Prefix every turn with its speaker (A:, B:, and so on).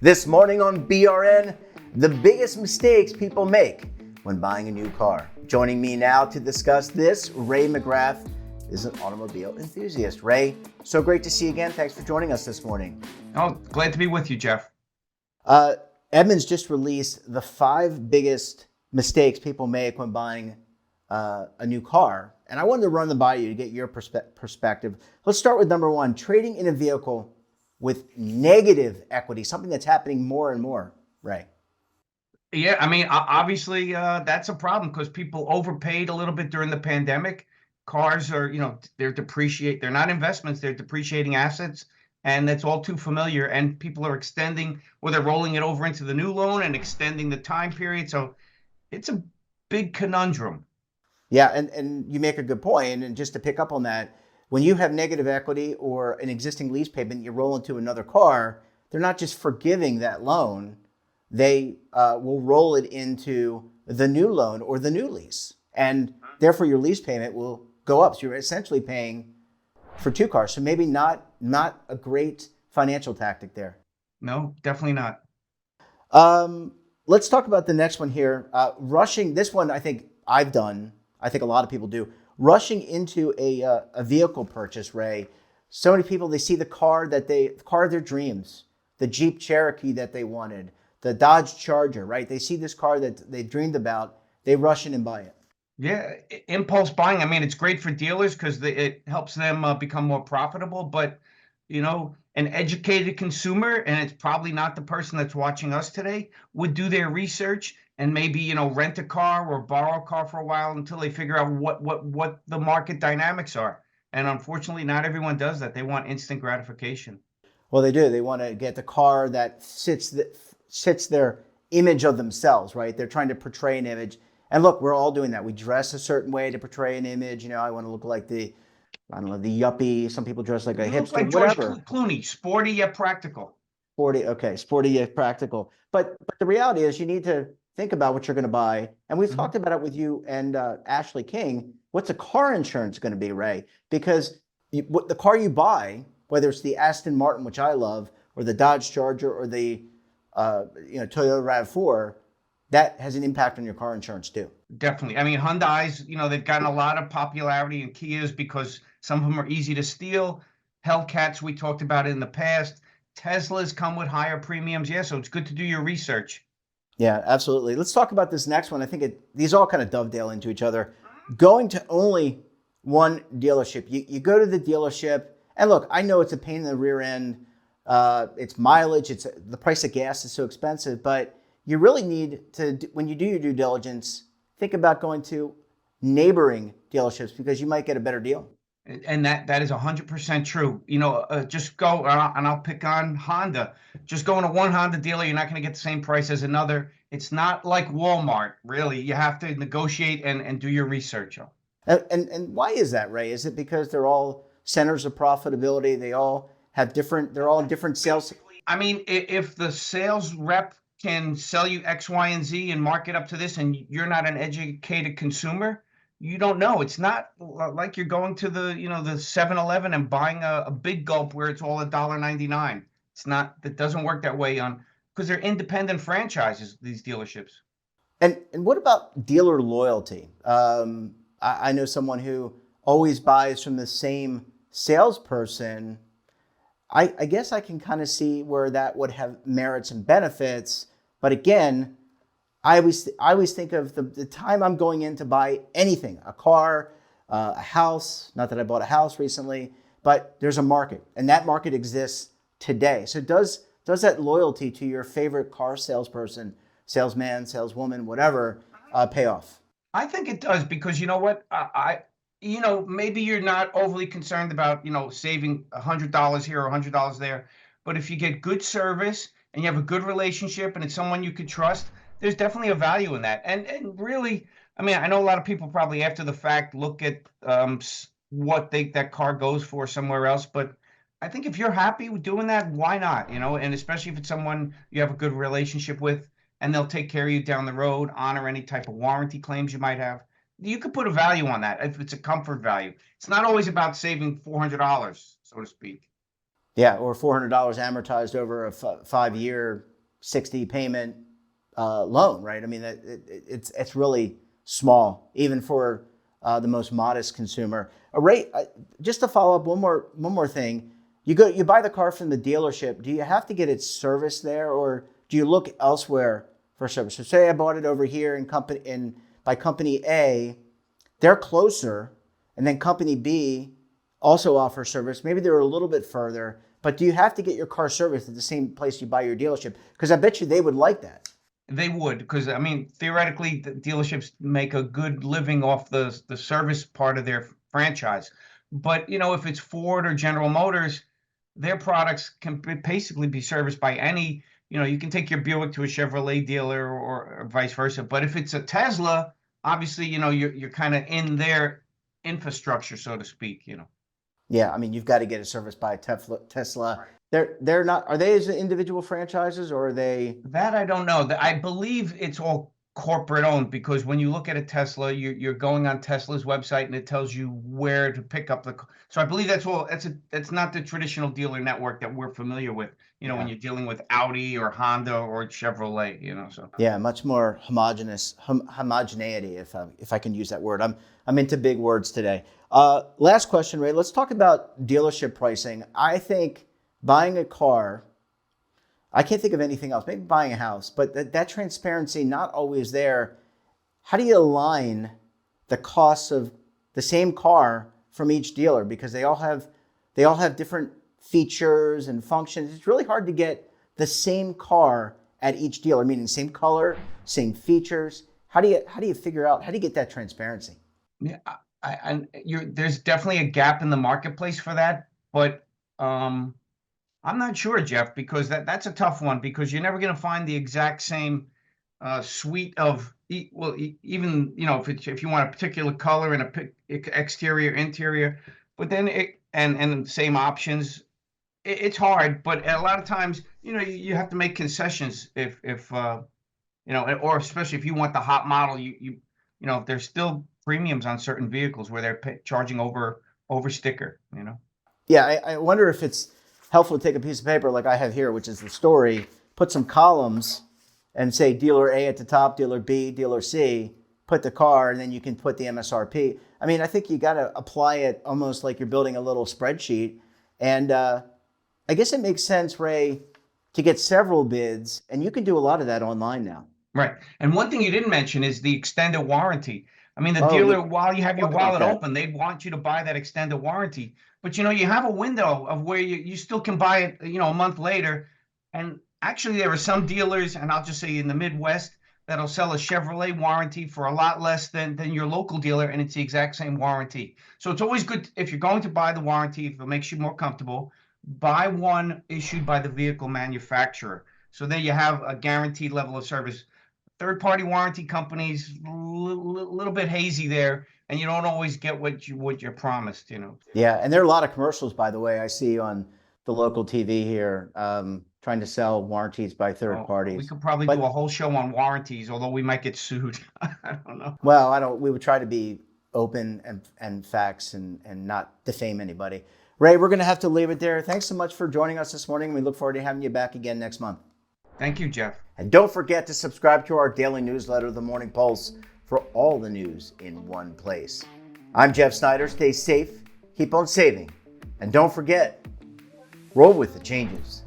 A: This morning on BRN, the biggest mistakes people make when buying a new car. Joining me now to discuss this, Ray McGrath is an automobile enthusiast. Ray, so great to see you again. Thanks for joining us this morning.
B: Oh, glad to be with you, Jeff.
A: Edmunds just released the 5 biggest mistakes people make when buying a new car. And I wanted to run them by you to get your perspective. Let's start with number 1, trading in a vehicle with negative equity, something that's happening more and more, Ray.
B: Yeah, I mean, obviously, that's a problem because people overpaid a little bit during the pandemic. Cars are, they're not investments, they're depreciating assets, and that's all too familiar. And people are extending, or they're rolling it over into the new loan and extending the time period. So it's a big conundrum.
A: Yeah, and you make a good point. And just to pick up on that, when you have negative equity or an existing lease payment, you roll into another car, they're not just forgiving that loan, they will roll it into the new loan or the new lease. And therefore, your lease payment will go up. So you're essentially paying for 2 cars. So maybe not a great financial tactic there.
B: No, definitely not.
A: Let's talk about the next one here. Rushing, this one I think I've done. I think a lot of people do. Rushing into a vehicle purchase, Ray. So many people, they see the car of their dreams, the Jeep Cherokee that they wanted, the Dodge Charger, right? They see this car that they dreamed about, they rush in and buy it.
B: Yeah, impulse buying. I mean, it's great for dealers because it helps them become more profitable. But, an educated consumer, and it's probably not the person that's watching us today, would do their research and maybe, rent a car or borrow a car for a while until they figure out what the market dynamics are. And unfortunately, not everyone does that. They want instant gratification.
A: Well, they do. They want to get the car that sits their image of themselves, right? They're trying to portray an image. And look, we're all doing that. We dress a certain way to portray an image. I want to look like I don't know, the yuppie. Some people dress like a
B: You look
A: hipster,
B: like George
A: whatever.
B: Clooney, sporty yet practical.
A: Sporty yet practical. But the reality is you need to think about what you're going to buy. And we've
B: Mhm.
A: talked about it with you and Ashley King. What's a car insurance going to be, Ray? Because what the car you buy, whether it's the Aston Martin, which I love, or the Dodge Charger, or the Toyota RAV4, that has an impact on your car insurance too.
B: Definitely. I mean, Hyundais, they've gotten a lot of popularity in Kias because some of them are easy to steal. Hellcats, we talked about it in the past. Teslas come with higher premiums. Yeah, so it's good to do your research.
A: Yeah, absolutely. Let's talk about this next one. I think these all kind of dovetail into each other. Going to only one dealership. You go to the dealership, and look, I know it's a pain in the rear end. It's mileage. It's the price of gas is so expensive, but you really need to, when you do your due diligence, think about going to neighboring dealerships because you might get a better deal.
B: And that is 100% true. Just go, and I'll pick on Honda. Just going to one Honda dealer, you're not going to get the same price as another. It's not like Walmart, really. You have to negotiate and do your research.
A: And why is that, Ray? Is it because they're all centers of profitability? They're all in different sales.
B: I mean, if the sales rep can sell you X, Y, and Z and mark it up to this, and you're not an educated consumer, you don't know. It's not like you're going to the 7-Eleven and buying a big gulp where it's all $1.99. It's not, that doesn't work that way because they're independent franchises, these dealerships.
A: And what about dealer loyalty? I know someone who always buys from the same salesperson. I guess I can kind of see where that would have merits and benefits. But again, I always think of the time I'm going in to buy anything, a car, a house. Not that I bought a house recently, but there's a market, and that market exists today. So does that loyalty to your favorite car salesperson, salesman, saleswoman, whatever, pay off?
B: I think it does because you know what? Maybe you're not overly concerned about, saving $100 here or $100 there, but if you get good service and you have a good relationship and it's someone you could trust, there's definitely a value in that. And really, I mean, I know a lot of people probably after the fact look at what that car goes for somewhere else, but I think if you're happy with doing that, why not? And especially if it's someone you have a good relationship with and they'll take care of you down the road, honor any type of warranty claims you might have. You could put a value on that if it's a comfort value. It's not always about saving $400, so to speak.
A: Yeah, or $400 amortized over a 5-year, 60 payment loan, right? I mean, it's really small, even for the most modest consumer. Ray, just to follow up, one more thing. You buy the car from the dealership. Do you have to get it serviced there, or do you look elsewhere for service? So say I bought it over here by company A, they're closer, and then company B also offers service. Maybe they're a little bit further, but do you have to get your car serviced at the same place you buy your dealership? Because I bet you they would like that.
B: They would, because I mean, theoretically, the dealerships make a good living off the service part of their franchise. But if it's Ford or General Motors, their products can basically be serviced by any. You can take your Buick to a Chevrolet dealer or vice versa. But if it's a Tesla, obviously, you're kind of in their infrastructure, so to speak.
A: Yeah, I mean, you've got to get it serviced by Tesla.
B: Right.
A: They're not. Are they as individual franchises, or are they?
B: That I don't know. I believe it's all corporate owned, because when you look at a Tesla, you're going on Tesla's website and it tells you where to pick up the. So I believe that's all. That's not the traditional dealer network that we're familiar with. When
A: Yeah.
B: you're dealing with Audi or Honda or Chevrolet. So.
A: Yeah, much more homogeneity, if I can use that word. I'm into big words today. Last question, Ray. Let's talk about dealership pricing. I think buying a car, I can't think of anything else. Maybe buying a house, but that transparency not always there. How do you align the costs of the same car from each dealer, because they all have different features and functions? It's really hard to get the same car at each dealer, meaning same color, same features. How do you figure out, how do you get that transparency?
B: Yeah, there's definitely a gap in the marketplace for that, but I'm not sure, Jeff, because that's a tough one, because you're never going to find the exact same suite of even if you want a particular color and exterior, interior, but then and the same options. It's hard, but a lot of times you have to make concessions if or especially if you want the hot model. There's still premiums on certain vehicles where they're charging over sticker.
A: Yeah, I wonder if it's helpful to take a piece of paper like I have here, which is the story, put some columns and say dealer A at the top, dealer B, dealer C, put the car, and then you can put the MSRP. I mean, I think you got to apply it almost like you're building a little spreadsheet. And I guess it makes sense, Ray, to get several bids, and you can do a lot of that online now.
B: Right. And one thing you didn't mention is the extended warranty. I mean, the
A: Oh,
B: dealer, while you have your
A: talk about
B: wallet
A: that.
B: open, they want you to buy that extended warranty. But you have a window of where you still can buy it, a month later. And actually, there are some dealers, and I'll just say in the Midwest, that'll sell a Chevrolet warranty for a lot less than your local dealer, and it's the exact same warranty. So it's always good, if you're going to buy the warranty, if it makes you more comfortable, buy one issued by the vehicle manufacturer. So there you have a guaranteed level of service. Third-party warranty companies, little bit hazy there, and you don't always get what you're promised.
A: Yeah, and there are a lot of commercials, by the way, I see on the local TV here, trying to sell warranties by third
B: Oh, we
A: parties.
B: could probably do a
A: But
B: whole show on warranties, although we might get sued. I don't know.
A: well, I don't. We would try to be open and facts and not defame anybody. Ray, we're going to have to leave it there. Thanks so much for joining us this morning. We look forward to having you back again next month.
B: Thank you, Jeff.
A: And don't forget to subscribe to our daily newsletter, The Morning Pulse, for all the news in one place. I'm Jeff Snyder. Stay safe, keep on saving, and don't forget, roll with the changes.